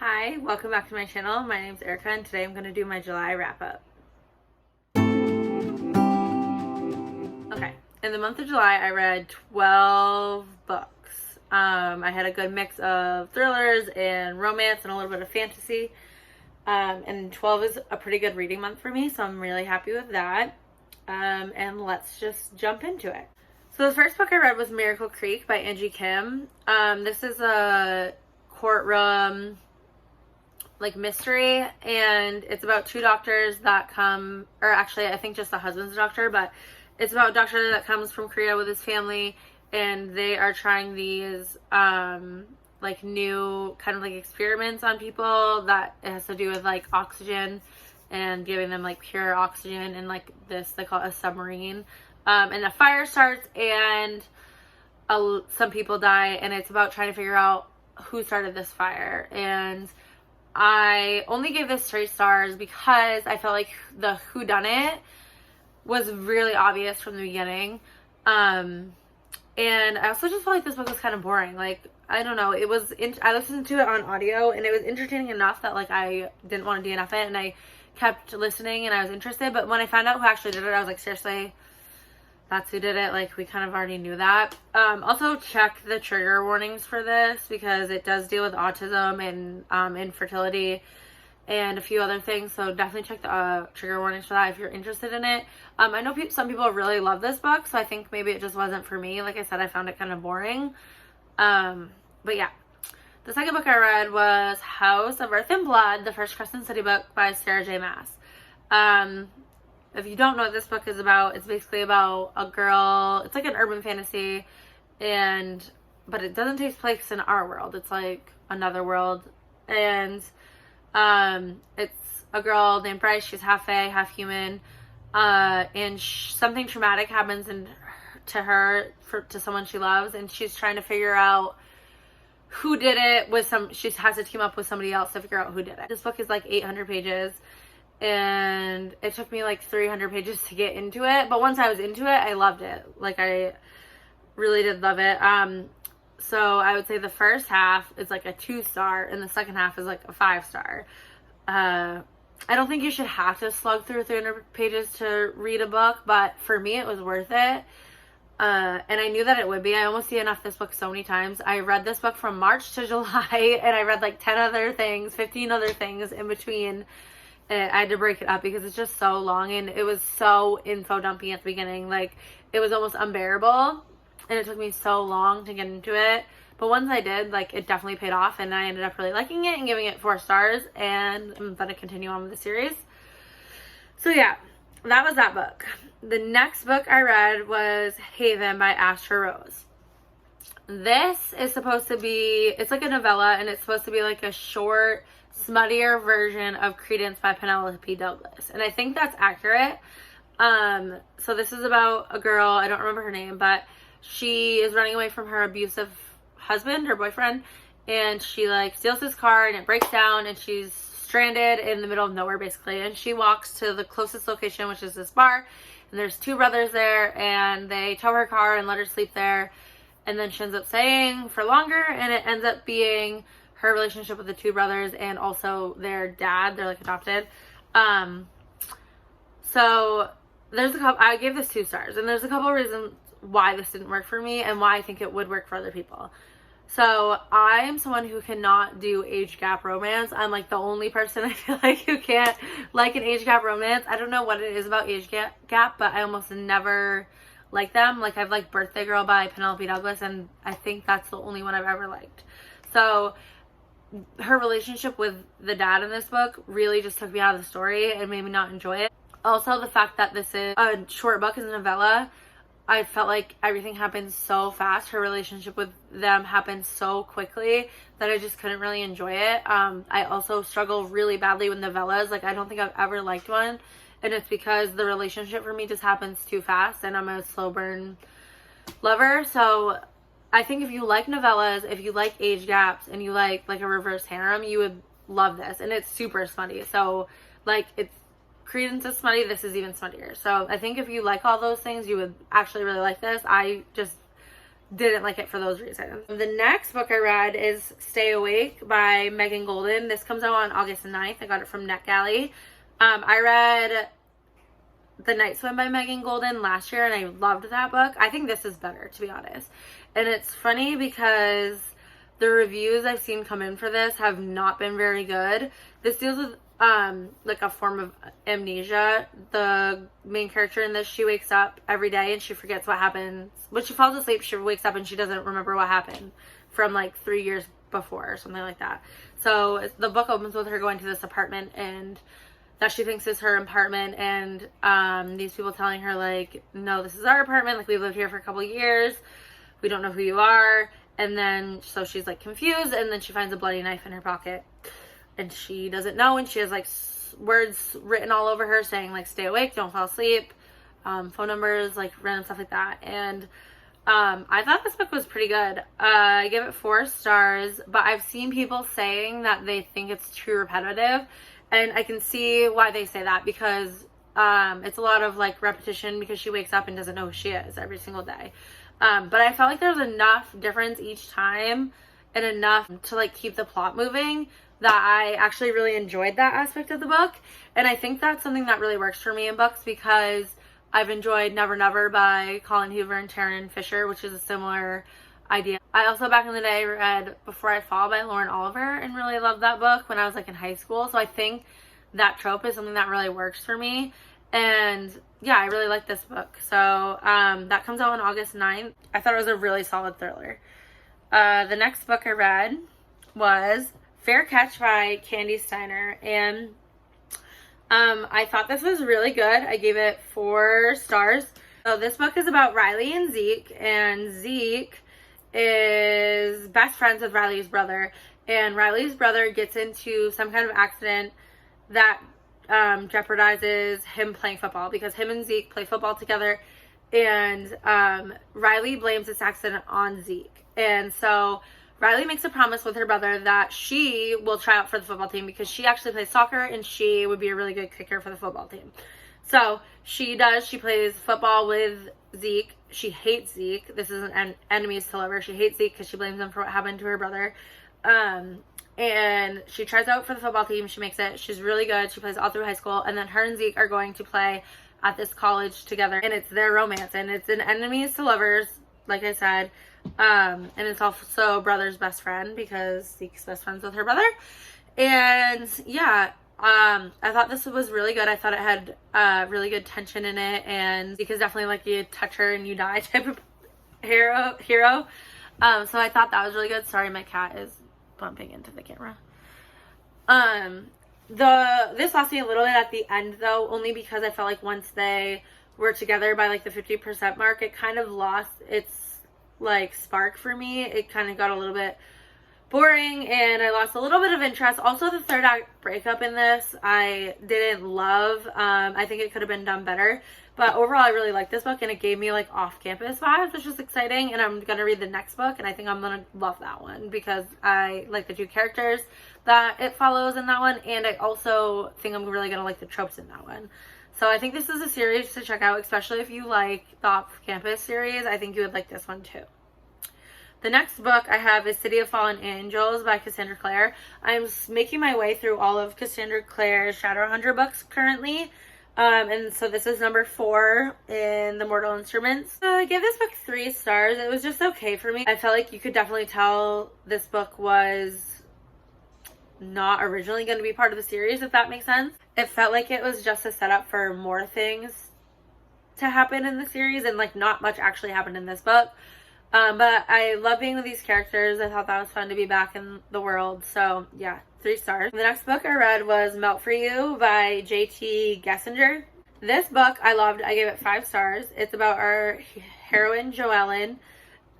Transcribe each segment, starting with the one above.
Hi, welcome back to my channel. My name's Erica and today I'm going to do my July wrap up. Okay, in the month of July I read 12 books. I had a good mix of thrillers and romance and a little bit of fantasy. And 12 is a pretty good reading month for me, so I'm really happy with that. And let's just jump into it. So the first book I read was Miracle Creek by Angie Kim. This is a courtroom mystery, and it's about two doctors that come, or actually I think just the husband's a doctor, but it's about a doctor that comes from Korea with his family, and they are trying these new kind of experiments on people that it has to do with oxygen and giving them pure oxygen in this, they call it a submarine, and a fire starts and some people die, and it's about trying to figure out who started this fire. And I only gave this 3 stars because I felt like the whodunit was really obvious from the beginning. And I also just felt like this book was kind of boring. I don't know. I listened to it on audio and it was entertaining enough that I didn't want to DNF it, and I kept listening and I was interested. But when I found out who actually did it, I was like, seriously? That's who did it? We kind of already knew that. Also, check the trigger warnings for this because it does deal with autism and infertility and a few other things. So definitely check the trigger warnings for that if you're interested in it. I know some people really love this book, so I think maybe it just wasn't for me. Like I said, I found it kind of boring. But yeah. The second book I read was House of Earth and Blood, the first Crescent City book by Sarah J. Maas. If you don't know what this book is about, it's basically about a girl. It's like an urban fantasy, but it doesn't take place in our world. It's another world, and it's a girl named Bryce. She's half fae, half human, and something traumatic happens to someone she loves, and she's trying to figure out who did it. She has to team up with somebody else to figure out who did it. This book is 800 pages. And it took me 300 pages to get into it, but once I was into it, I loved it. I really did love it. So I would say the first half is a 2-star and the second half is a 5-star. I don't think you should have to slug through 300 pages to read a book, but for me it was worth it. And I knew that it would be. I almost DNF'd this book so many times. I read this book from March to July, and I read 10 other things, 15 other things in between. I had to break it up because it's just so long, and it was so info dumpy at the beginning. It was almost unbearable, and it took me so long to get into it. But once I did, it definitely paid off, and I ended up really liking it and giving it 4 stars, and I'm going to continue on with the series. So yeah, that was that book. The next book I read was Haven by Asher Rose. This is supposed to be, it's a novella, and it's supposed to be a short, smuttier version of Credence by Penelope Douglas, and I think that's accurate. So this is about a girl, I don't remember her name, but she is running away from her abusive husband or boyfriend, and she steals his car and it breaks down, and she's stranded in the middle of nowhere basically, and she walks to the closest location, which is this bar, and there's 2 brothers there, and they tow her car and let her sleep there, and then she ends up staying for longer, and it ends up being her relationship with the 2 brothers and also their dad. They're adopted. So there's a couple, I gave this 2 stars, and there's a couple of reasons why this didn't work for me and why I think it would work for other people. So I'm someone who cannot do age gap romance. I'm the only person I feel who can't an age gap romance. I don't know what it is about age gap, but I almost never like them. I've liked Birthday Girl by Penelope Douglas, and I think that's the only one I've ever liked. So her relationship with the dad in this book really just took me out of the story and made me not enjoy it. Also, the fact that this is a short book, is a novella, I felt everything happened so fast. Her relationship with them happened so quickly that I just couldn't really enjoy it. I also struggle really badly with novellas. I don't think I've ever liked one, and it's because the relationship for me just happens too fast, and I'm a slow burn lover. So I think if you like novellas, if you like age gaps, and you like a reverse harem, you would love this. And it's super smutty. So it's Credence is smutty, this is even smuttier. So I think if you like all those things, you would actually really like this. I just didn't like it for those reasons. The next book I read is Stay Awake by Megan Golden. This comes out on August 9th. I got it from NetGalley. I read The Night Swim by Megan Golden last year, and I loved that book. I think this is better, to be honest. And it's funny because the reviews I've seen come in for this have not been very good. This deals with like a form of amnesia. The main character in this, she wakes up every day and she forgets what happened. When she falls asleep, she wakes up and she doesn't remember what happened from like 3 years before or something like that. So the book opens with her going to this apartment and that she thinks is her apartment, and these people telling her like, no, this is our apartment, like we've lived here for a couple of years, we don't know who you are. And then so she's like confused, and then she finds a bloody knife in her pocket and she doesn't know, and she has like words written all over her saying like, stay awake, don't fall asleep, phone numbers, like random stuff like that. And I thought this book was pretty good. I give it 4 stars, but I've seen people saying that they think it's too repetitive, and I can see why they say that, because it's a lot of like repetition, because she wakes up and doesn't know who she is every single day. But I felt like there was enough difference each time and enough to like keep the plot moving that I actually really enjoyed that aspect of the book. And I think that's something that really works for me in books, because I've enjoyed Never Never by Colin Hoover and Taryn Fisher, which is a similar idea. I also back in the day read Before I Fall by Lauren Oliver and really loved that book when I was like in high school. So I think that trope is something that really works for me. And yeah, I really like this book. So that comes out on August 9th. I thought it was a really solid thriller. The next book I read was Fair Catch by Candy Steiner, and I thought this was really good. I gave it 4 stars. So this book is about Riley and Zeke is best friends with Riley's brother, and Riley's brother gets into some kind of accident that jeopardizes him playing football, because him and Zeke play football together, and Riley blames this accident on Zeke. And so Riley makes a promise with her brother that she will try out for the football team, because she actually plays soccer and she would be a really good kicker for the football team. So she does. She plays football with Zeke. She hates Zeke. This is an enemies to lover. She hates Zeke because she blames him for what happened to her brother. And she tries out for the football team. She makes it. She's really good. She plays all through high school. And then her and Zeke are going to play at this college together. And it's their romance. And it's an enemies to lovers, like I said. And it's also brother's best friend, because Zeke's best friends with her brother. And yeah, I thought this was really good. I thought it had really good tension in it, and Zeke is definitely like you touch her and you die type of hero. So I thought that was really good. Sorry, my cat is bumping into the camera. This lost me a little bit at the end though, only because I felt like once they were together by like the 50% mark, it kind of lost its like spark for me. It kind of got a little bit boring and I lost a little bit of interest. Also, the third act breakup in this I didn't love. I think it could have been done better, but overall I really liked this book, and it gave me like off-campus vibes, which was exciting. And I'm gonna read the next book, and I think I'm gonna love that one because I like the 2 characters that it follows in that one, and I also think I'm really gonna like the tropes in that one. So I think this is a series to check out, especially if you like the off-campus series. I think you would like this one too. The next book I have is City of Fallen Angels by Cassandra Clare. I'm making my way through all of Cassandra Clare's Shadowhunter books currently. And so this is number 4 in the Mortal Instruments. So I gave this book 3 stars. It was just okay for me. I felt like you could definitely tell this book was not originally going to be part of the series, if that makes sense. It felt like it was just a setup for more things to happen in the series, and like not much actually happened in this book. But I love being with these characters. I thought that was fun to be back in the world. So yeah, 3 stars. The next book I read was Melt for You by J.T. Gessinger. This book I loved. I gave it 5 stars. It's about our heroine Joellen,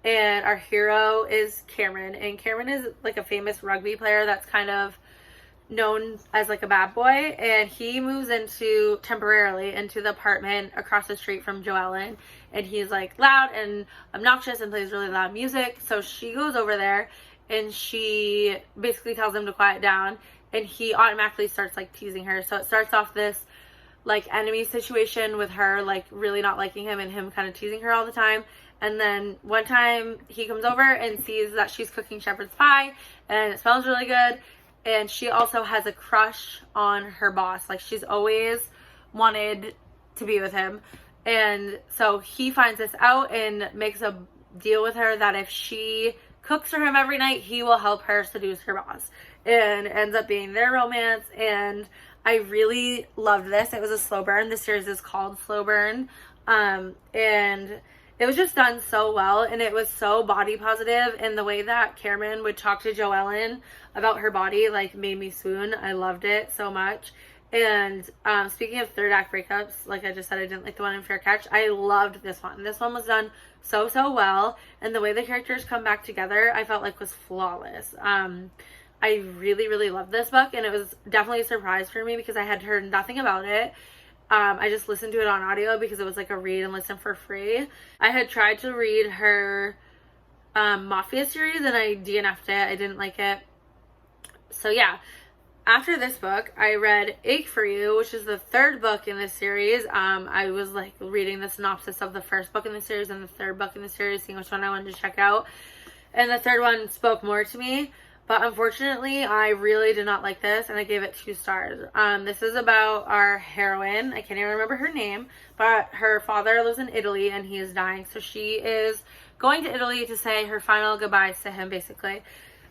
and our hero is Cameron. And Cameron is like a famous rugby player that's kind of known as like a bad boy, and he moves temporarily into the apartment across the street from Joellen, and he's like loud and obnoxious and plays really loud music. So she goes over there and she basically tells him to quiet down, and he automatically starts like teasing her. So it starts off this like enemy situation with her like really not liking him and him kind of teasing her all the time, And then one time he comes over and sees that she's cooking shepherd's pie and it smells really good. And she also has a crush on her boss. Like, she's always wanted to be with him. And so he finds this out and makes a deal with her that if she cooks for him every night, he will help her seduce her boss. And ends up being their romance. And I really loved this. It was a slow burn. The series is called Slow Burn. And it was just done so well, and it was so body positive, and the way that Cameron would talk to Joellen about her body, like, made me swoon. I loved it so much. And speaking of third act breakups, like I just said, I didn't like the one in Fair Catch. I loved this one. This one was done so well, and the way the characters come back together, I felt like was flawless. I really loved this book, and it was definitely a surprise for me because I had heard nothing about it. I just listened to it on audio because it was like a read and listen for free. I had tried to read her Mafia series and I DNF'd it. I didn't like it. So yeah, after this book, I read Ache for You, which is the third book in this series. I was like reading the synopsis of the first book in the series and the third book in the series, seeing which one I wanted to check out. And the third one spoke more to me. But unfortunately, I really did not like this, and I gave it 2 stars. This is about our heroine. I can't even remember her name, but her father lives in Italy, and he is dying. So she is going to Italy to say her final goodbyes to him, basically.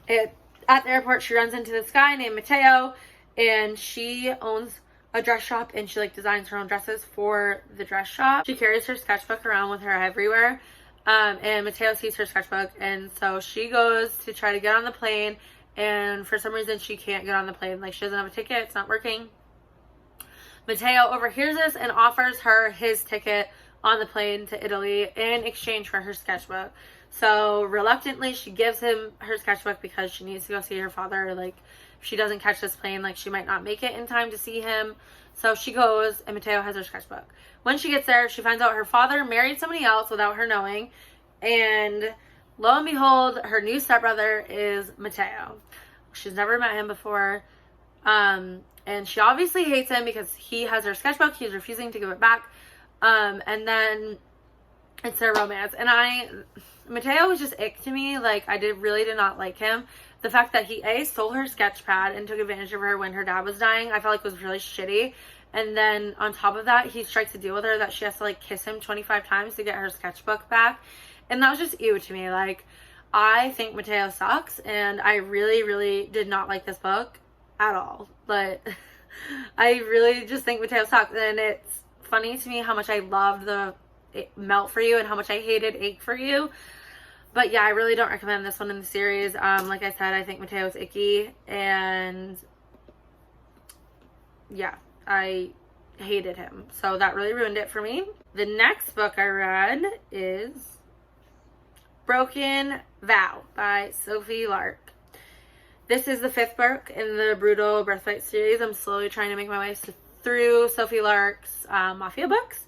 At the airport, she runs into this guy named Matteo, and she owns a dress shop, and she, like, designs her own dresses for the dress shop. She carries her sketchbook around with her everywhere. And Matteo sees her sketchbook, and so she goes to try to get on the plane, and for some reason she can't get on the plane. Like, she doesn't have a ticket, it's not working. Matteo overhears this and offers her his ticket on the plane to Italy in exchange for her sketchbook. So reluctantly, she gives him her sketchbook because she needs to go see her father. Like, if she doesn't catch this plane, like, she might not make it in time to see him. So she goes, and Matteo has her sketchbook. When she gets there, she finds out her father married somebody else without her knowing. And lo and behold, her new stepbrother is Matteo. She's never met him before. And she obviously hates him because he has her sketchbook. He's refusing to give it back. And then it's their romance. And Matteo was just ick to me. Like, I really did not like him. The fact that he stole her sketch pad and took advantage of her when her dad was dying, I felt like was really shitty. And then on top of that, he strikes a deal with her that she has to, like, kiss him 25 times to get her sketchbook back. And that was just ew to me. Like, I think Matteo sucks, and I really did not like this book at all. But I really just think Matteo sucks. And it's funny to me how much I loved the Melt for You and how much I hated Ache for You. But yeah, I really don't recommend this one in the series. Like I said, I think Matteo's icky, and yeah, I hated him. So that really ruined it for me. The next book I read is Broken Vow by Sophie Lark. This is the 5th book in the Brutal Birthright series. I'm slowly trying to make my way through Sophie Lark's Mafia books.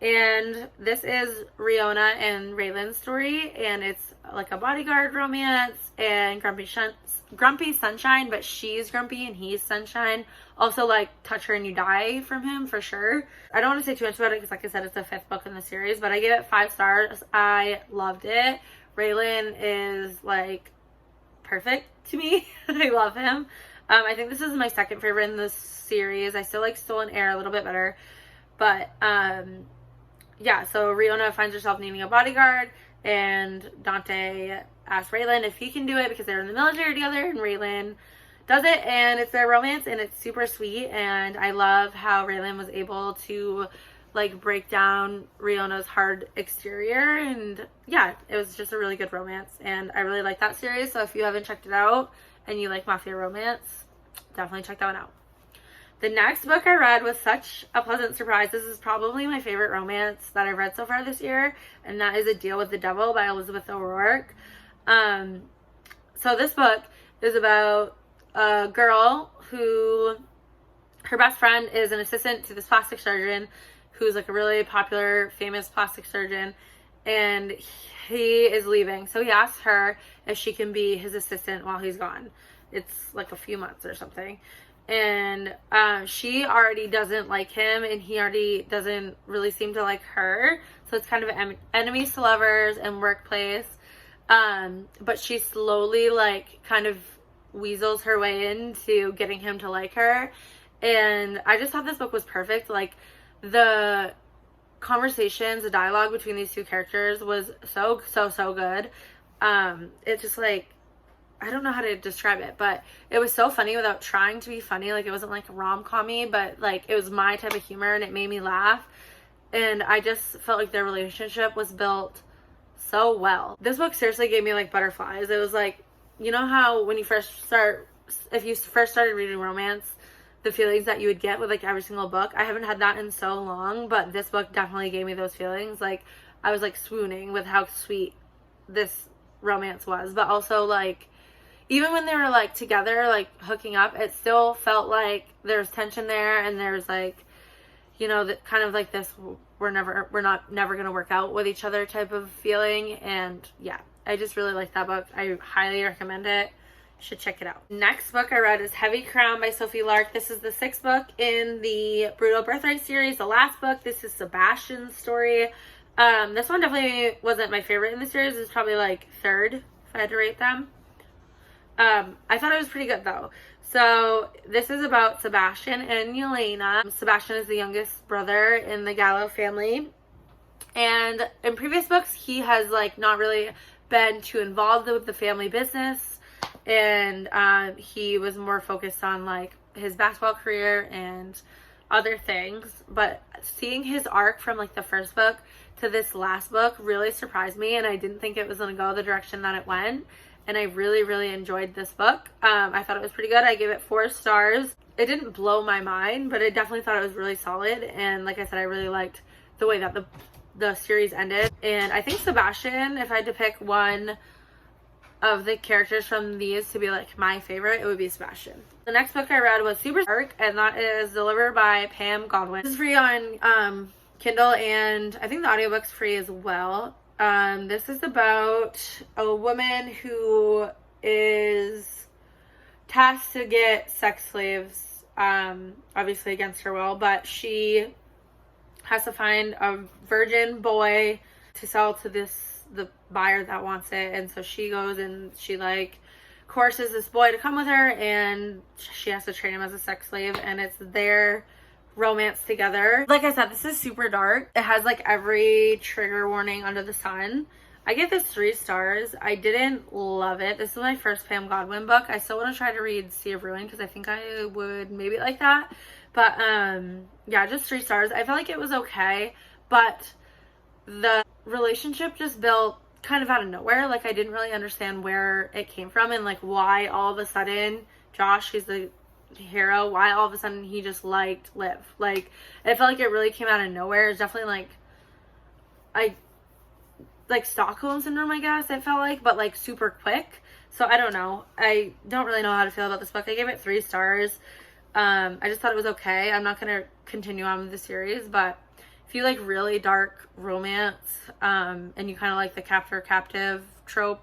And this is Riona and Raylan's story, and it's like a bodyguard romance and grumpy Sunshine, but she's grumpy and he's Sunshine. Also, like, touch her and you die from him for sure. I don't want to say too much about it because, like I said, it's the 5th book in the series, but I gave it 5 stars. I loved it. Raylan is, like, perfect to me. I love him. I think this is my second favorite in the series. I still like Stolen Air a little bit better, but yeah, so Riona finds herself needing a bodyguard, and Dante asks Raylan if he can do it because they're in the military together, and Raylan does it, and it's their romance, and it's super sweet. And I love how Raylan was able to, like, break down Riona's hard exterior, and yeah, it was just a really good romance, and I really like that series. So if you haven't checked it out and you like Mafia romance, definitely check that one out. The next book I read was such a pleasant surprise. This is probably my favorite romance that I've read so far this year, and that is A Deal with the Devil by Elizabeth O'Rourke. So this book is about a girl who, her best friend is an assistant to this plastic surgeon who's, like, a really popular, famous plastic surgeon, and he is leaving. So he asks her if she can be his assistant while he's gone. It's like a few months or something. and she already doesn't like him, and he already doesn't really seem to like her. So it's kind of enemies to lovers and workplace. But she slowly like kind of weasels her way into getting him to like her. And I just thought this book was perfect. Like the conversations, the dialogue between these two characters was so good. It just like, I don't know how to describe it, but it was so funny without trying to be funny. Like it wasn't like rom-com-y, but like it was my type of humor, and it made me laugh. And I just felt like their relationship was built so well. This book seriously gave me like butterflies. It was like, you know how when you if you first started reading romance, the feelings that you would get with like every single book. I haven't had that in so long, but this book definitely gave me those feelings. Like I was like swooning with how sweet this romance was, but also like even when they were like together, like hooking up, it still felt like there was tension there, and there's like, you know, that kind of like this we're not never gonna work out with each other type of feeling. And yeah, I just really like that book. I highly recommend it. You should check it out. Next book I read is Heavy Crown by Sophie Lark. This is the 6th book in the Brutal Birthright series, the last book. This is Sebastian's story. This one definitely wasn't my favorite in the series. It's probably like 3rd if I had to rate them. I thought it was pretty good though. So this is about Sebastian and Yelena. Sebastian is the youngest brother in the Gallo family. And in previous books, he has like not really been too involved with the family business. And he was more focused on like his basketball career and other things. But seeing his arc from like the first book to this last book really surprised me. And I didn't think it was going to go the direction that it went. And I really enjoyed this book. I thought it was pretty good. I gave it 4 stars. It didn't blow my mind, but I definitely thought it was really solid. And like I said, I really liked the way that the series ended. And I think Sebastian, if I had to pick one of the characters from these to be like my favorite, it would be Sebastian. The next book I read was Super Dark, and that is delivered by Pam Godwin. This is free on Kindle, and I think the audiobook's free as well. This is about a woman who is tasked to get sex slaves, obviously against her will, but she has to find a virgin boy to sell to the buyer that wants it. And so she goes and she like coerces this boy to come with her, and she has to train him as a sex slave, and it's their romance together. Like I said, this is super dark. It has like every trigger warning under the sun. I give this 3 stars. I didn't love it. This is my first Pam Godwin book. I still want to try to read Sea of Ruin because I think I would maybe like that. But yeah, just 3 stars. I felt like it was okay, but the relationship just built kind of out of nowhere. Like I didn't really understand where it came from, and like why all of a sudden Josh, he's the hero, why all of a sudden he just liked Liv. Like it felt like it really came out of nowhere. It's definitely like Stockholm syndrome, I guess it felt like, but like super quick. So I don't know. I don't really know how to feel about this book. I gave it 3 stars. I just thought it was okay. I'm not gonna continue on with the series, but if you like really dark romance, and you kind of like the captor-captive trope,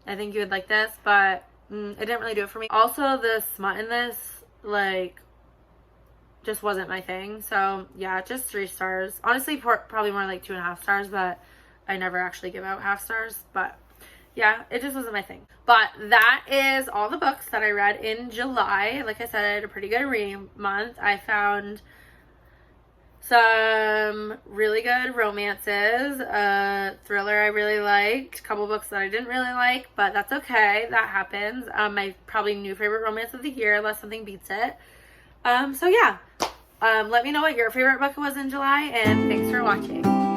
I think you would like this, but it didn't really do it for me. Also, the smut in this, like, just wasn't my thing. So, yeah, just 3 stars. Honestly, probably more like 2.5 stars, but I never actually give out half stars. But, yeah, it just wasn't my thing. But that is all the books that I read in July. Like I said, I had a pretty good reading month. I found some really good romances, a thriller I really liked, a couple books that I didn't really like, but that's okay, that happens. My probably new favorite romance of the year, unless something beats it. So yeah, let me know what your favorite book was in July, and thanks for watching.